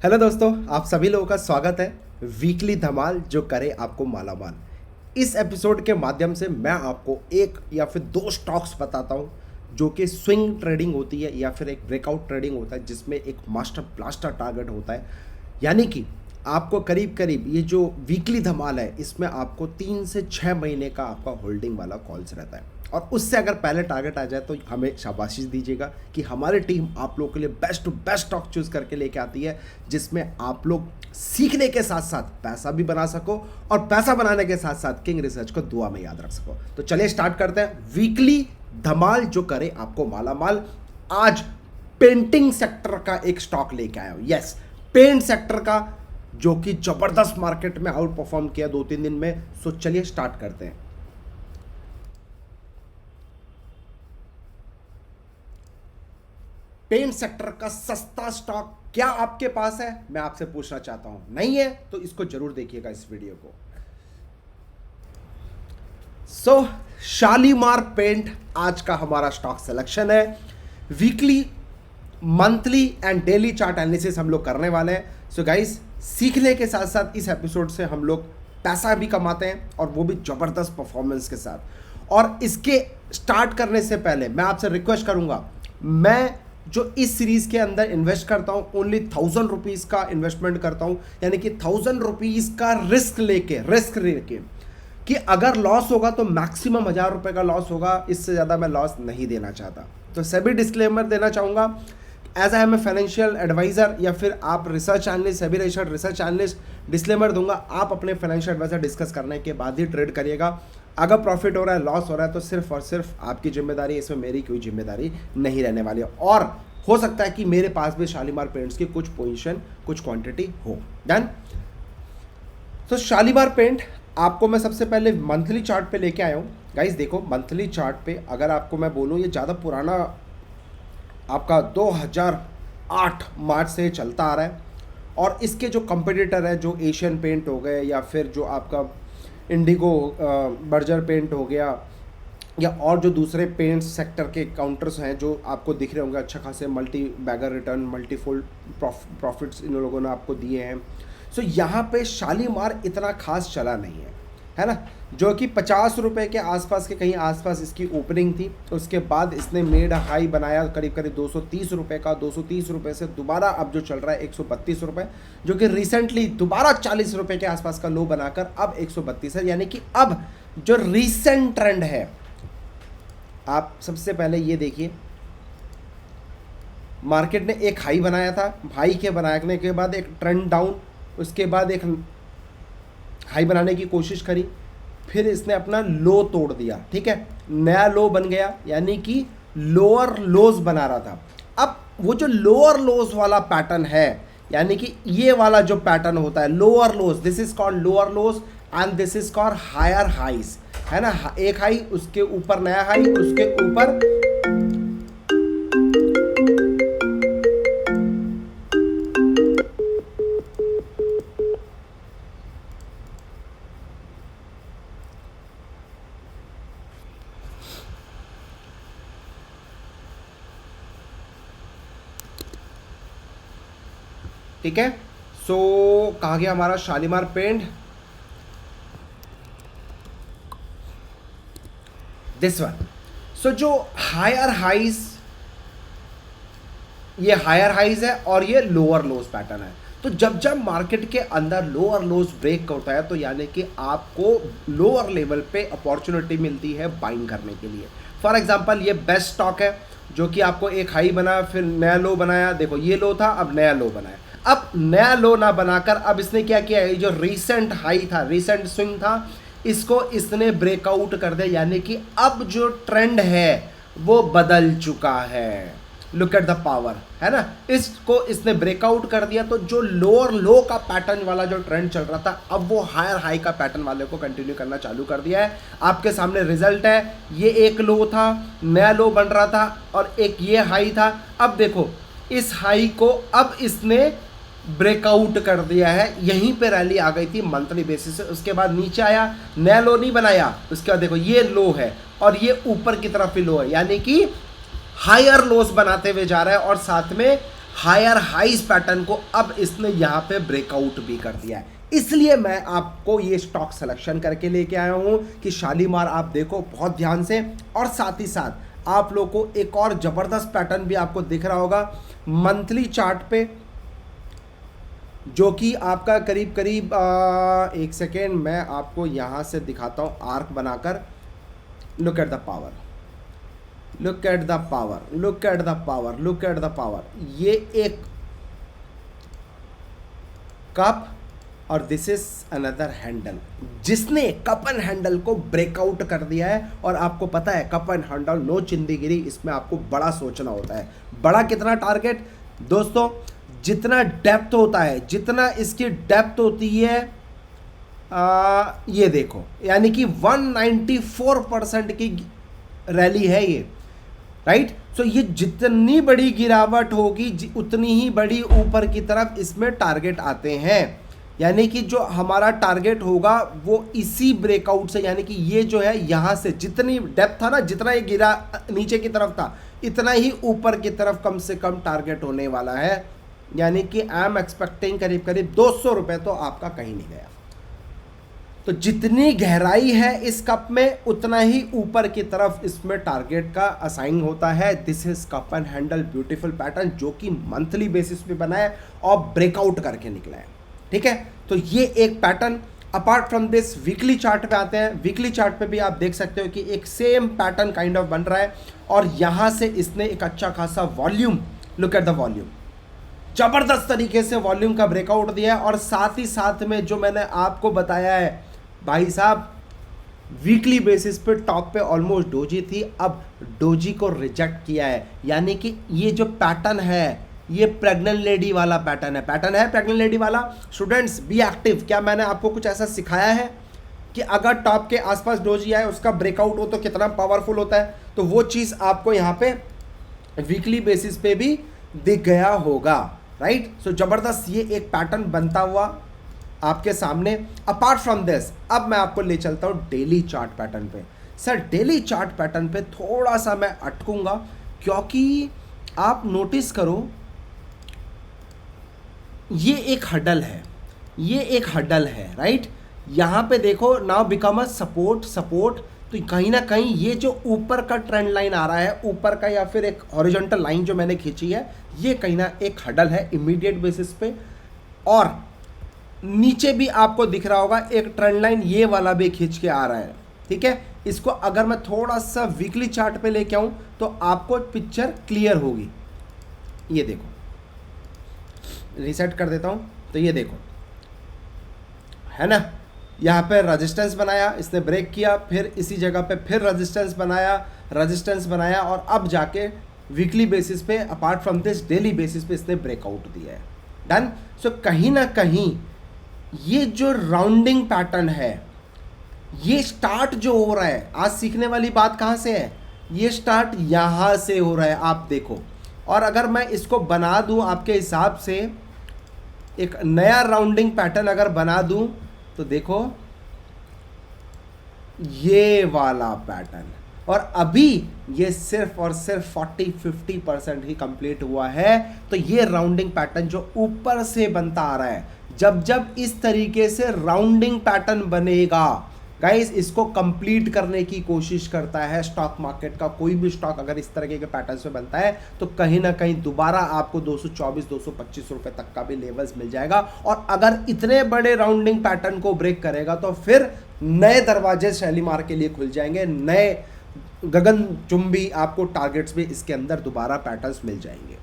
Hello दोस्तों, आप सभी लोगों का स्वागत है वीकली धमाल जो करे आपको मालामाल। इस एपिसोड के माध्यम से मैं आपको एक या फिर दो स्टॉक्स बताता हूं जो कि स्विंग ट्रेडिंग होती है या फिर एक ब्रेकआउट ट्रेडिंग होता है जिसमें एक मास्टर ब्लास्टर टारगेट होता है। यानी कि आपको करीब करीब ये जो वीकली धमाल है इसमें आपको 3 से 6 महीने का आपका होल्डिंग वाला कॉल्स रहता है और उससे अगर पहले टारगेट आ जाए तो हमें शाबाशी दीजिएगा कि हमारी टीम आप लोगों के लिए best to best stock choose करके लेके आती है जिसमें आप लोग सीखने के साथ साथ पैसा भी बना सको और पैसा बनाने के साथ साथ किंग रिसर्च को दुआ में याद रख सको। तो चलिए स्टार्ट करते हैं वीकली धमाल जो करे आपको मालामाल। आज पेंटिंग सेक्टर का एक स्टॉक लेके आया हूं। यस, पेंट सेक्टर का जो कि जबरदस्त मार्केट में आउट परफॉर्म किया 2-3 दिन में। सो चलिए स्टार्ट करते हैं। पेंट सेक्टर का सस्ता स्टॉक क्या आपके पास है, मैं आपसे पूछना चाहता हूं। नहीं है तो इसको जरूर देखिएगा इस वीडियो को। सो शालीमार पेंट आज का हमारा स्टॉक सिलेक्शन है। Weekly, monthly and daily chart analysis हम लोग करने वाले हैं। सो गाइस, सीखने के साथ साथ इस एपिसोड से हम लोग पैसा भी कमाते हैं और वो भी जबरदस्त परफॉर्मेंस के साथ। और इसके स्टार्ट करने से पहले मैं आपसे रिक्वेस्ट करूंगा, मैं जो इस सीरीज के अंदर इन्वेस्ट करता हूं ओनली 1000 रुपीज का इन्वेस्टमेंट करता हूं, यानी कि 1000 रुपीज का रिस्क लेके कि अगर लॉस होगा तो मैक्सिमम 1000 रुपए का लॉस होगा, इससे ज़्यादा मैं लॉस नहीं देना चाहता। तो सभी डिस्क्लेमर देना चाहूँगा, as I am a financial adviser या फिर आप रिसर्च एनालिस्ट, सभी रिसर्च एनालिस्ट, डिस्क्लेमर दूंगा आप अपने फाइनेंशियल एडवाइजर डिस्कस करने के बाद ही ट्रेड करिएगा। अगर प्रॉफिट हो रहा है, लॉस हो रहा है तो सिर्फ और सिर्फ आपकी जिम्मेदारी, इसमें मेरी कोई जिम्मेदारी नहीं रहने वाली है। और हो सकता है कि मेरे पास भी शालीमार पेंट्स की कुछ पोजीशन, कुछ क्वांटिटी हो। डन। तो शालीमार पेंट आपको मैं सबसे पहले मंथली चार्ट पे लेके आया हूँ। गाइस देखो, मंथली चार्ट पे अगर आपको मैं बोलूँ, ये ज़्यादा पुराना आपका 2008 मार्च से चलता आ रहा है। और इसके जो कंपटीटर है, जो एशियन पेंट हो गए या फिर जो आपका इंडिगो बर्जर पेंट हो गया या और जो दूसरे पेंट सेक्टर के काउंटर्स हैं जो आपको दिख रहे होंगे, अच्छा खासे multi bagger return, multifold profits इन लोगों ने आपको दिए हैं। सो यहाँ पे शालीमार इतना खास चला नहीं है ना, जो कि 50 रुपये के आसपास के कहीं आसपास इसकी ओपनिंग थी। उसके बाद इसने मेड हाई बनाया करीब करीब 230 रुपये का। 230 रुपये से दोबारा अब जो चल रहा है 132 रुपये, जो कि रिसेंटली दोबारा 40 रुपये के आसपास का लो बनाकर अब 132 है। यानी कि अब जो रिसेंट ट्रेंड है, आप सबसे पहले ये देखिए, मार्केट ने एक हाई बनाया था, हाई के बनाने के बाद एक ट्रेंड डाउन, उसके बाद एक हाई बनाने की कोशिश करी, फिर इसने अपना लो तोड़ दिया। ठीक है, नया लो बन गया, यानी कि लोअर लोज बना रहा था। अब वो जो लोअर लोज वाला पैटर्न है, यानी कि ये वाला जो पैटर्न होता है lower lows, this is called lower lows and this is called higher highs, है ना। एक हाई, उसके ऊपर नया हाई, उसके ऊपर ठीक है। सो कहा गया हमारा शालीमार पेंट, दिस वन। सो जो हायर हाइज, ये हायर हाइज है और ये लोअर लोज पैटर्न है। तो जब जब मार्केट के अंदर लोअर लोज ब्रेक होता है तो यानी कि आपको लोअर लेवल पे अपॉर्चुनिटी मिलती है बाइंग करने के लिए। फॉर एग्जांपल, ये बेस्ट स्टॉक है जो कि आपको एक हाई बना, फिर नया लो बनाया। देखो, ये लो था, अब नया लो बनाया। अब नया लो ना बनाकर अब इसने क्या किया, ये जो रीसेंट हाई था, रीसेंट स्विंग था, इसको इसने ब्रेकआउट कर दिया। यानी कि अब जो ट्रेंड है वो बदल चुका है। लुक एट द पावर, है ना। इसको इसने ब्रेकआउट कर दिया, तो जो लोअर लो का पैटर्न वाला जो ट्रेंड चल रहा था, अब वो हायर हाई का पैटर्न वाले को कंटिन्यू करना चालू कर दिया है। आपके सामने रिजल्ट है, ये एक लो था, नया लो बन रहा था और एक ये हाई था। अब देखो, इस हाई को अब इसने ब्रेकआउट कर दिया है। यहीं पे रैली आ गई थी मंथली बेसिस से। उसके बाद नीचे आया, नया लो नहीं बनाया। उसके बाद देखो, ये लो है और ये ऊपर की तरफ ही लो है, यानी कि हायर लोस बनाते हुए जा रहा है और साथ में हायर हाइज पैटर्न को अब इसने यहाँ पे ब्रेकआउट भी कर दिया है। इसलिए मैं आपको ये स्टॉक सिलेक्शन करके लेके आया हूँ कि शालीमार आप देखो बहुत ध्यान से, और साथ ही साथ आप लोग को एक और ज़बरदस्त पैटर्न भी आपको दिख रहा होगा मंथली चार्ट पे, जो कि आपका करीब करीब एक सेकेंड मैं आपको यहाँ से दिखाता हूँ आर्क बनाकर। Look at the power, look at the power, look at the power, look at the power. ये एक कप और दिस इज अनदर हैंडल, जिसने कप एंड हैंडल को ब्रेकआउट कर दिया है। और आपको पता है कप एंड हैंडल नो चिंदीगिरी, इसमें आपको बड़ा सोचना होता है। बड़ा कितना टारगेट दोस्तों, जितना डेप्थ होता है, जितना इसकी डेप्थ होती है ये देखो, यानी कि 194% की रैली है ये, राइट। सो ये जितनी बड़ी गिरावट होगी उतनी ही बड़ी ऊपर की तरफ इसमें टारगेट आते हैं। यानी कि जो हमारा टारगेट होगा वो इसी ब्रेकआउट से, यानी कि ये जो है यहाँ से जितनी डेप्थ था ना, जितना ये गिरा नीचे की तरफ था, इतना ही ऊपर की तरफ कम से कम टारगेट होने वाला है। यानी कि आई एम एक्सपेक्टिंग करीब करीब 200 रुपये तो आपका कहीं नहीं गया। तो जितनी गहराई है इस कप में उतना ही ऊपर की तरफ इसमें टारगेट का असाइन होता है। This is cup and handle beautiful pattern, जो कि मंथली बेसिस पे बना है और ब्रेकआउट करके निकला है, ठीक है। तो ये एक pattern. Apart from this weekly chart पे आते हैं। वीकली चार्ट पे भी आप देख सकते हो कि एक सेम पैटर्न काइंड ऑफ बन रहा है, और यहाँ से इसने एक अच्छा खासा volume, look at the volume, जबरदस्त तरीके से वॉल्यूम का ब्रेकआउट दिया है। और साथ ही साथ में जो मैंने आपको बताया है भाई साहब, वीकली बेसिस पे टॉप पे ऑलमोस्ट डोजी थी, अब डोजी को रिजेक्ट किया है। यानी कि ये जो पैटर्न है ये प्रेग्नेंट लेडी वाला पैटर्न है, प्रेग्नेंट लेडी वाला। Students be active. क्या मैंने आपको कुछ ऐसा सिखाया है कि अगर टॉप के आसपास डोजी आए उसका ब्रेकआउट हो तो कितना पावरफुल होता है? तो वो चीज़ आपको यहाँ पे वीकली बेसिस पे भी दिख गया होगा, राइट। सो जबरदस्त ये एक पैटर्न बनता हुआ आपके सामने। अपार्ट फ्रॉम दिस अब मैं आपको ले चलता हूँ डेली चार्ट पैटर्न पे। सर डेली चार्ट पैटर्न पे थोड़ा सा मैं अटकूंगा, क्योंकि आप नोटिस करो ये एक हडल है, ये एक हडल है, राइट। यहाँ पे देखो नाउ बिकम अ सपोर्ट। तो कहीं ना कहीं ये जो ऊपर का ट्रेंड लाइन आ रहा है, ऊपर का या फिर एक हॉरिजॉन्टल लाइन जो मैंने खींची है, ये कहीं ना एक हडल है इमीडिएट बेसिस पे। और नीचे भी आपको दिख रहा होगा एक ट्रेंड लाइन ये वाला भी खींच के आ रहा है, ठीक है। इसको अगर मैं थोड़ा सा वीकली चार्ट पे लेके आऊं तो आपको पिक्चर क्लियर होगी। ये देखो, रीसेट कर देता हूं, तो ये देखो है ना, यहाँ पे रेजिस्टेंस बनाया, इसने ब्रेक किया, फिर इसी जगह पे फिर रेजिस्टेंस बनाया, और अब जाके वीकली बेसिस पे apart from this daily basis पे इसने ब्रेकआउट दिया है। डन। सो कहीं ना कहीं ये जो राउंडिंग पैटर्न है, ये स्टार्ट जो हो रहा है, आज सीखने वाली बात कहाँ से है, ये स्टार्ट यहाँ से हो रहा है, आप देखो। और अगर मैं इसको बना दूँ आपके हिसाब से एक नया राउंडिंग पैटर्न अगर बना दूँ, तो देखो ये वाला पैटर्न, और अभी ये सिर्फ और सिर्फ 40-50% ही कंप्लीट हुआ है। तो ये राउंडिंग पैटर्न जो ऊपर से बनता आ रहा है, जब इस तरीके से राउंडिंग पैटर्न बनेगा गाइस, इसको कंप्लीट करने की कोशिश करता है स्टॉक मार्केट का। कोई भी स्टॉक अगर इस तरह के पैटर्न से बनता है तो कहीं ना कहीं दोबारा आपको 224-225 रुपए तक का भी लेवल्स मिल जाएगा। और अगर इतने बड़े राउंडिंग पैटर्न को ब्रेक करेगा तो फिर नए दरवाजे शालीमार के लिए खुल जाएंगे, नए गगनचुंबी आपको टारगेट्स भी इसके अंदर दोबारा पैटर्न्स मिल जाएंगे,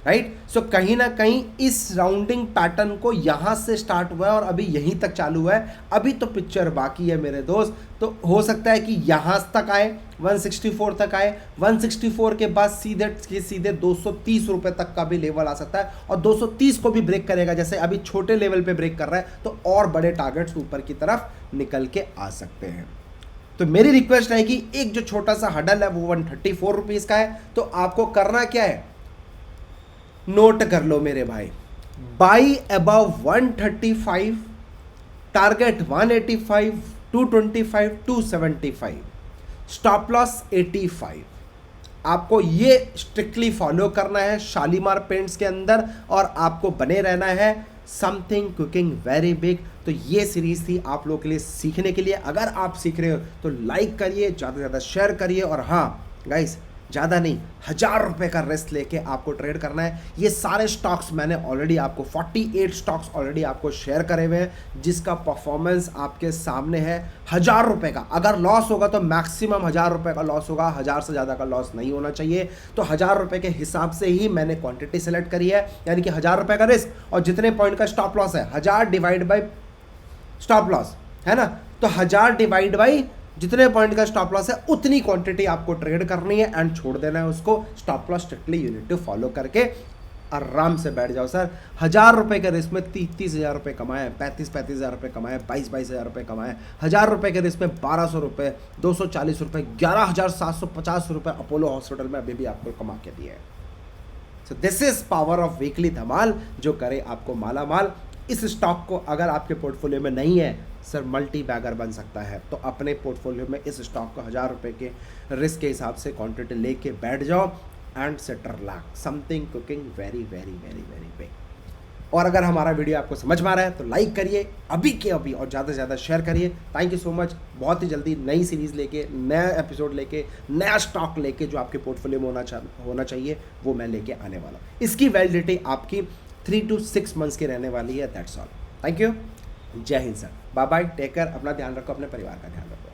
राइट। सो कहीं ना कहीं इस राउंडिंग पैटर्न को यहाँ से स्टार्ट हुआ है और अभी यहीं तक चालू हुआ है। अभी तो पिक्चर बाकी है मेरे दोस्त, तो हो सकता है कि यहाँ तक आए, 164 तक आए, 164 के बाद सीधे 230 रुपये तक का भी लेवल आ सकता है, और 230 को भी ब्रेक करेगा, जैसे अभी छोटे लेवल पे ब्रेक कर रहा है, तो और बड़े टारगेट्स ऊपर की तरफ निकल के आ सकते हैं। तो मेरी रिक्वेस्ट रहेगी, एक जो छोटा सा हडल है वो 134 रुपीज़ का है, तो आपको करना क्या है, नोट कर लो मेरे भाई, by above 135, target 185, 225, 275, stop loss 85। आपको ये स्ट्रिक्टली फॉलो करना है शालीमार पेंट्स के अंदर, और आपको बने रहना है समथिंग कुकिंग वेरी बिग। तो ये सीरीज थी आप लोगों के लिए सीखने के लिए। अगर आप सीख रहे हो तो लाइक करिए, ज़्यादा से ज़्यादा शेयर करिए, और हाँ गाइस, ज़्यादा नहीं, 1000 रुपये का रिस्क लेके आपको ट्रेड करना है। ये सारे स्टॉक्स मैंने ऑलरेडी आपको 48 स्टॉक्स ऑलरेडी आपको शेयर करे हुए हैं, जिसका परफॉर्मेंस आपके सामने है। 1000 रुपये का अगर लॉस होगा तो मैक्सिमम 1000 रुपये का लॉस होगा, 1000 से ज़्यादा का लॉस नहीं होना चाहिए। तो 1000 रुपये के हिसाब से ही मैंने क्वांटिटी सेलेक्ट करी है, यानी कि 1000 रुपये का रिस्क और जितने पॉइंट का स्टॉप लॉस है 1000 डिवाइड बाई स्टॉप लॉस, है ना। तो 1000 डिवाइड बाई जितने पॉइंट का स्टॉप लॉस है उतनी क्वांटिटी आपको ट्रेड करनी है एंड छोड़ देना है उसको। Stop loss strictly you need to follow करके आराम से बैठ जाओ। सर 1000 रुपये के रिस्क में 30,000 रुपये कमाए, 35,000 रुपये कमाए, 22,000 रुपये कमाए। 1000 रुपये के रिस्क में 1200 रुपये, 240 रुपये, 11,750 रुपये अपोलो हॉस्पिटल में अभी भी आपको कमा के दिए हैं। So this is power of weekly Dhamaal, जो करे आपको माला माल। इस स्टॉक को अगर आपके पोर्टफोलियो में नहीं है, सर मल्टी बैगर बन सकता है। तो अपने पोर्टफोलियो में इस स्टॉक को 1000 रुपये के रिस्क के हिसाब से क्वांटिटी लेके बैठ जाओ and set relax, something cooking very very very very big. और अगर हमारा वीडियो आपको समझ में आ रहा है तो लाइक करिए अभी के अभी, और ज़्यादा से ज़्यादा शेयर करिए। Thank you so much. बहुत ही जल्दी नई सीरीज़ लेके, नया एपिसोड लेके, नया स्टॉक लेके जो आपके पोर्टफोलियो में होना चाहिए वो मैं लेके आने वाला हूँ। इसकी वैलिडिटी आपकी 3 to 6 मंथ्स की रहने वाली है। That's all. Thank you. Jai Hind sir. Bye bye, take care, अपना ध्यान रखो, अपने परिवार का ध्यान रखो।